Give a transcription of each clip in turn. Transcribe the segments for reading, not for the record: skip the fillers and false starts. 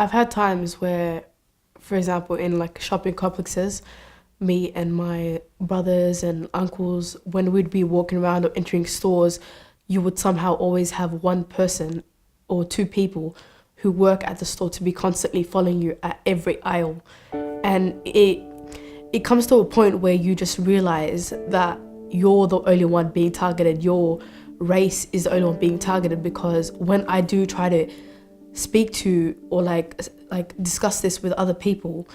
I've had times where, for example, in like shopping complexes, me and my brothers and uncles, when we'd be walking around or entering stores, you would somehow always have one person or two people who work at the store to be constantly following you at every aisle. And it comes to a point where you just realize that you're the only one being targeted. Your race is the only one being targeted, because when I do try to speak to or like discuss this with other people,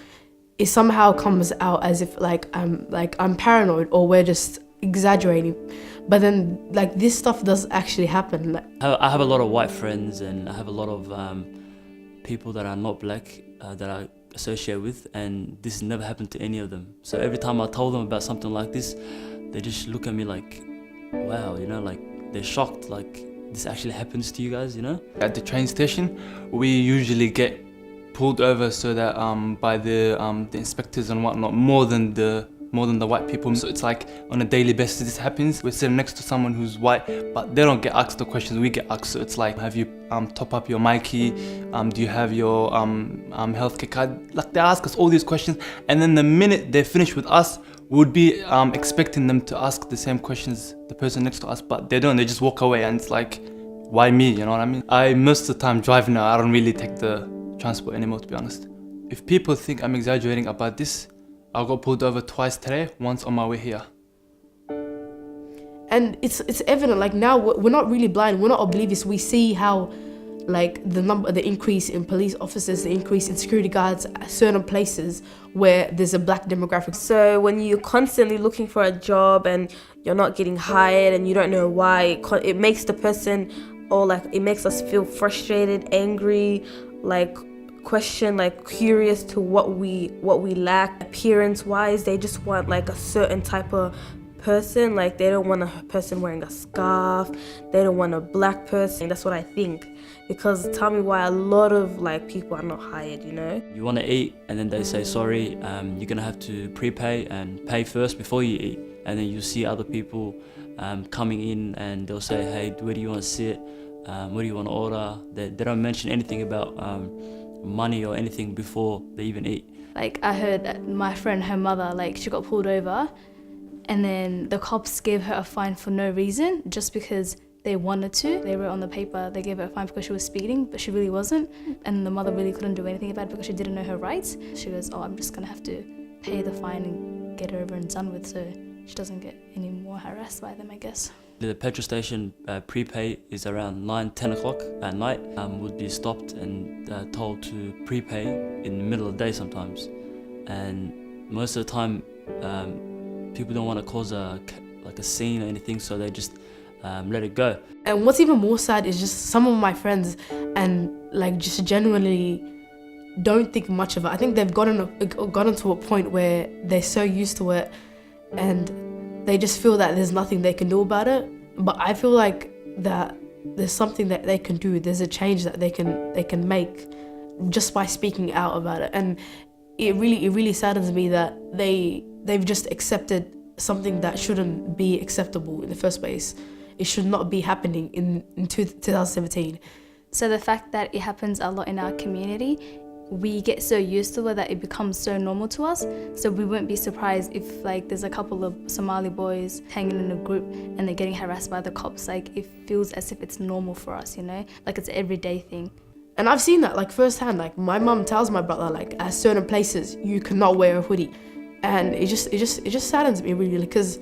it somehow comes out as if I'm paranoid or we're just exaggerating. But then like this stuff does actually happen. I have a lot of white friends, and I have a lot of people that are not black that I associate with, and this never happened to any of them. So every time I told them about something like this, they just look at me like, wow, like they're shocked, like this actually happens to you guys, At the train station, we usually get pulled over so that by the inspectors and whatnot, more than the white people. So it's like on a daily basis this happens. We're sitting next to someone who's white, but they don't get asked the questions we get asked. So it's like, have you top up your Mikey? Do you have your healthcare card? Like they ask us all these questions, and then the minute they're finished with us, we would be expecting them to ask the same questions the person next to us, but they don't. They just walk away, and it's like, why me? You know what I mean? I most of the time drive now. I don't really take the transport anymore, to be honest. If people think I'm exaggerating about this, I got pulled over twice today, once on my way here. And it's evident, like now we're not really blind, we're not oblivious. We see how like the increase in police officers, the increase in security guards at certain places where there's a black demographic. So when you're constantly looking for a job and you're not getting hired and you don't know why, it makes the person, or like it makes us feel frustrated, angry, like question, like curious to what we lack appearance wise. They just want like a certain type of person. Like they don't want a person wearing a scarf, they don't want a black person. That's what I think, because tell me why a lot of like people are not hired. You want to eat, and then they say, sorry, you're gonna have to prepay and pay first before you eat. And then you see other people coming in, and they'll say, hey, where do you want to sit, what do you want to order? They don't mention anything about money or anything before they even eat. Like I heard that my friend, her mother, like she got pulled over, and then the cops gave her a fine for no reason, just because they wanted to. They wrote on the paper, they gave her a fine because she was speeding, but she really wasn't. And the mother really couldn't do anything about it because she didn't know her rights. She goes, oh, I'm just gonna have to pay the fine and get it over and done with, so she doesn't get any more harassed by them, I guess. The petrol station prepay is around 9-10 o'clock at night. Would be stopped and told to prepay in the middle of the day sometimes. And most of the time, people don't want to cause a scene or anything, so they just let it go. And what's even more sad is just some of my friends, and like just genuinely don't think much of it. I think they've gotten to a point where they're so used to it, and they just feel that there's nothing they can do about it. But I feel like that there's something that they can do. There's a change that they can make just by speaking out about it. And it really saddens me that they've just accepted something that shouldn't be acceptable in the first place. It should not be happening in 2017. So the fact that it happens a lot in our community, we get so used to it that it becomes so normal to us. So we wouldn't be surprised if like there's a couple of Somali boys hanging in a group and they're getting harassed by the cops. Like it feels as if it's normal for us, like it's an everyday thing. And I've seen that like firsthand. Like my mum tells my brother, like at certain places you cannot wear a hoodie, and it just saddens me really, because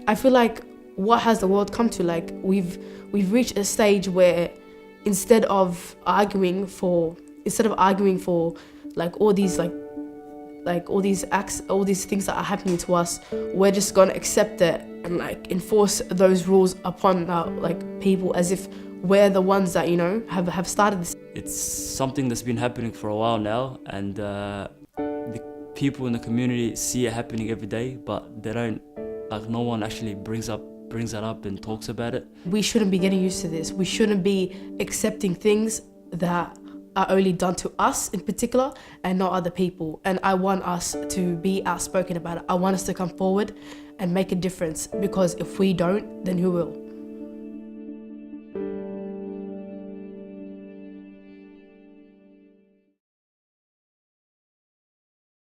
I feel like what has the world come to? Like we've reached a stage where instead of arguing for like all these all these acts, all these things that are happening to us, we're just gonna accept it and like enforce those rules upon people as if we're the ones that have started this. It's something that's been happening for a while now, and the people in the community see it happening every day, but they don't, no one actually brings that up and talks about it. We shouldn't be getting used to this. We shouldn't be accepting things that are only done to us in particular and not other people. And I want us to be outspoken about it. I want us to come forward and make a difference, because if we don't, then who will?